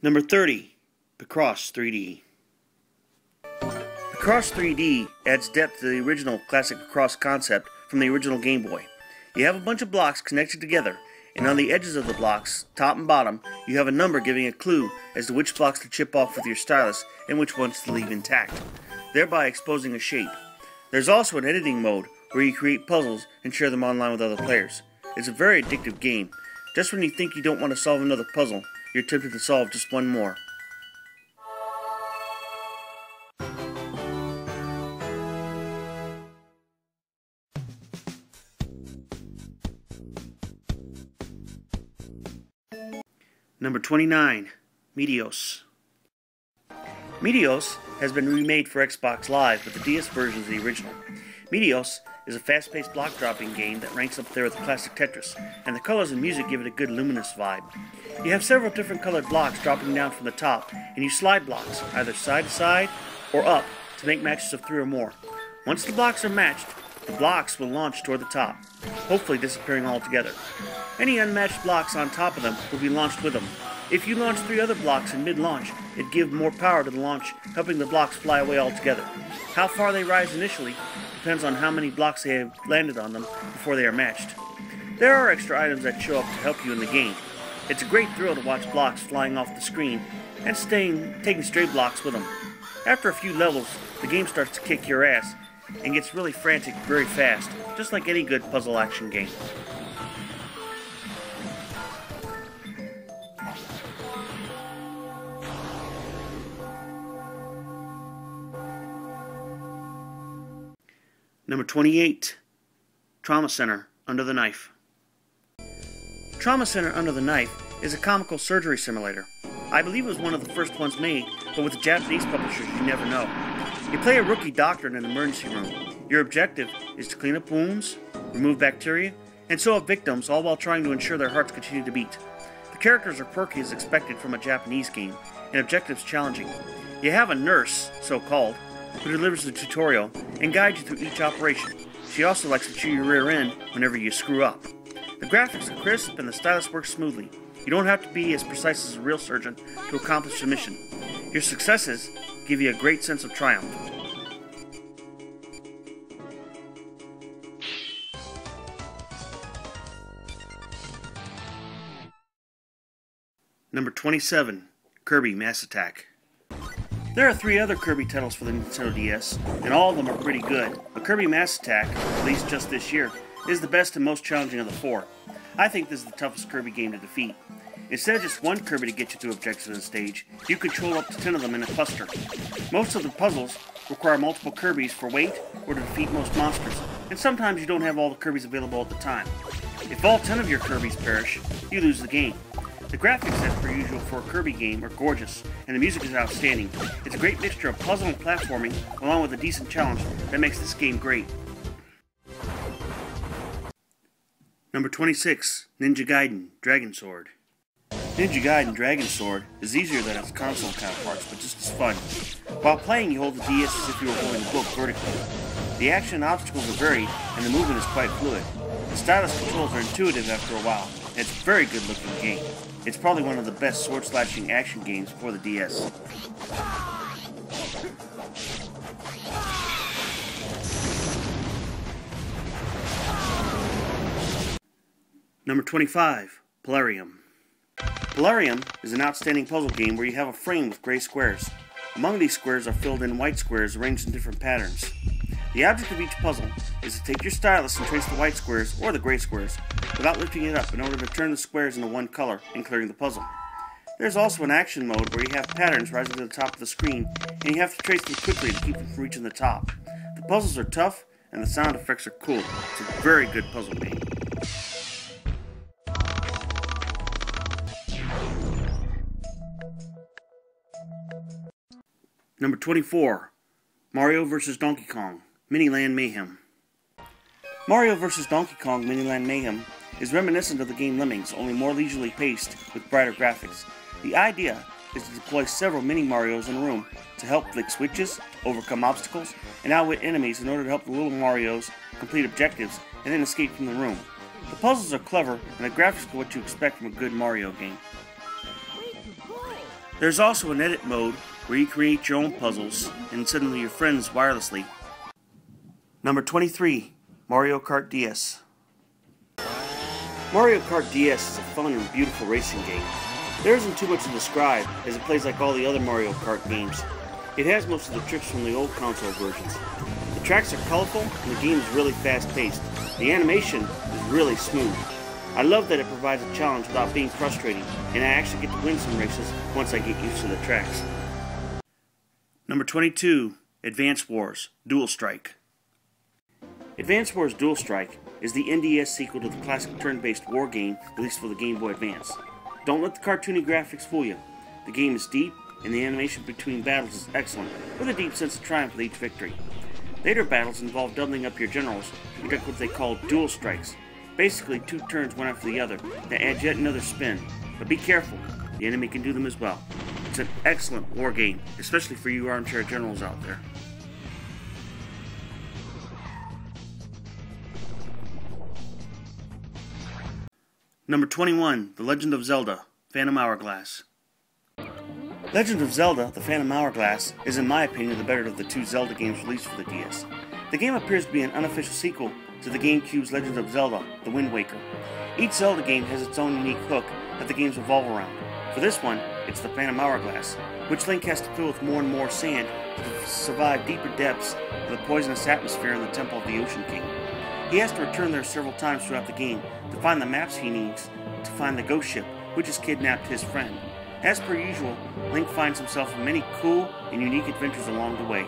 Number 30, Picross 3D. Picross 3D adds depth to the original classic Picross concept from the original Game Boy. You have a bunch of blocks connected together, and on the edges of the blocks, top and bottom, you have a number giving a clue as to which blocks to chip off with your stylus and which ones to leave intact, thereby exposing a shape. There's also an editing mode where you create puzzles and share them online with other players. It's a very addictive game. Just when you think you don't want to solve another puzzle, you're tempted to solve just one more. Number 29, Mesos. Mesos has been remade for Xbox Live, but the DS version is the original. Mesos is a fast-paced block-dropping game that ranks up there with classic Tetris, and the colors and music give it a good luminous vibe. You have several different colored blocks dropping down from the top, and you slide blocks, either side to side or up, to make matches of 3 or more. Once the blocks are matched, the blocks will launch toward the top, hopefully disappearing altogether. Any unmatched blocks on top of them will be launched with them. If you launch 3 other blocks in mid-launch, it gives more power to the launch, helping the blocks fly away altogether. How far they rise initially depends on how many blocks they have landed on them before they are matched. There are extra items that show up to help you in the game. It's a great thrill to watch blocks flying off the screen and taking stray blocks with them. After a few levels, the game starts to kick your ass and gets really frantic very fast, just like any good puzzle action game. Number 28, Trauma Center Under the Knife. Trauma Center Under the Knife is a comical surgery simulator. I believe it was one of the first ones made, but with the Japanese publishers you never know. You play a rookie doctor in an emergency room. Your objective is to clean up wounds, remove bacteria, and sew up victims, all while trying to ensure their hearts continue to beat. The characters are quirky as expected from a Japanese game, and objectives challenging. You have a nurse, so-called, who delivers the tutorial and guides you through each operation. She also likes to chew your rear end whenever you screw up. The graphics are crisp and the stylus works smoothly. You don't have to be as precise as a real surgeon to accomplish the mission. Your successes give you a great sense of triumph. Number 27, Kirby Mass Attack. There are 3 other Kirby titles for the Nintendo DS, and all of them are pretty good, but Kirby Mass Attack, released just this year, is the best and most challenging of the 4. I think this is the toughest Kirby game to defeat. Instead of just one Kirby to get you through objectives in a stage, you control up to 10 of them in a cluster. Most of the puzzles require multiple Kirbys for weight or to defeat most monsters, and sometimes you don't have all the Kirbys available at the time. If all 10 of your Kirbys perish, you lose the game. The graphics, as per usual for a Kirby game, are gorgeous, and the music is outstanding. It's a great mixture of puzzle and platforming, along with a decent challenge that makes this game great. Number 26, Ninja Gaiden Dragon Sword. Ninja Gaiden Dragon Sword is easier than its console counterparts, but just as fun. While playing, you hold the DS as if you were holding a book vertically. The action and obstacles are varied, and the movement is quite fluid. The stylus controls are intuitive after a while, and it's a very good looking game. It's probably one of the best sword-slashing action games for the DS. Number 25, Plumreham. Valarium is an outstanding puzzle game where you have a frame with gray squares. Among these squares are filled in white squares arranged in different patterns. The object of each puzzle is to take your stylus and trace the white squares, or the gray squares, without lifting it up in order to turn the squares into one color and clearing the puzzle. There's also an action mode where you have patterns rising to the top of the screen, and you have to trace them quickly to keep them from reaching the top. The puzzles are tough, and the sound effects are cool. It's a very good puzzle game. Number 24, Mario vs. Donkey Kong Mini-Land Mayhem. Mario vs. Donkey Kong Mini-Land Mayhem is reminiscent of the game Lemmings, only more leisurely paced with brighter graphics. The idea is to deploy several mini-Marios in a room to help flick switches, overcome obstacles, and outwit enemies in order to help the little Marios complete objectives and then escape from the room. The puzzles are clever, and the graphics are what you expect from a good Mario game. There's also an edit mode where you create your own puzzles and send them to your friends wirelessly. Number 23, Mario Kart DS. Mario Kart DS is a fun and beautiful racing game. There isn't too much to describe, as it plays like all the other Mario Kart games. It has most of the tricks from the old console versions. The tracks are colorful and the game is really fast-paced. The animation is really smooth. I love that it provides a challenge without being frustrating, and I actually get to win some races once I get used to the tracks. Number 22, Advance Wars Dual Strike. Advance Wars Dual Strike is the NDS sequel to the classic turn-based war game released for the Game Boy Advance. Don't let the cartoony graphics fool you. The game is deep, and the animation between battles is excellent, with a deep sense of triumph with each victory. Later battles involve doubling up your generals to conduct what they call dual strikes. Basically, 2 turns one after the other that adds yet another spin. But be careful, the enemy can do them as well. It's an excellent war game, especially for you armchair generals out there. Number 21, The Legend of Zelda, Phantom Hourglass. Legend of Zelda, The Phantom Hourglass, is in my opinion the better of the 2 Zelda games released for the DS. The game appears to be an unofficial sequel to the GameCube's Legend of Zelda, The Wind Waker. Each Zelda game has its own unique hook that the games revolve around. For this one, it's the Phantom Hourglass, which Link has to fill with more and more sand to survive deeper depths of the poisonous atmosphere in the Temple of the Ocean King. He has to return there several times throughout the game to find the maps he needs to find the ghost ship, which has kidnapped his friend. As per usual, Link finds himself in many cool and unique adventures along the way.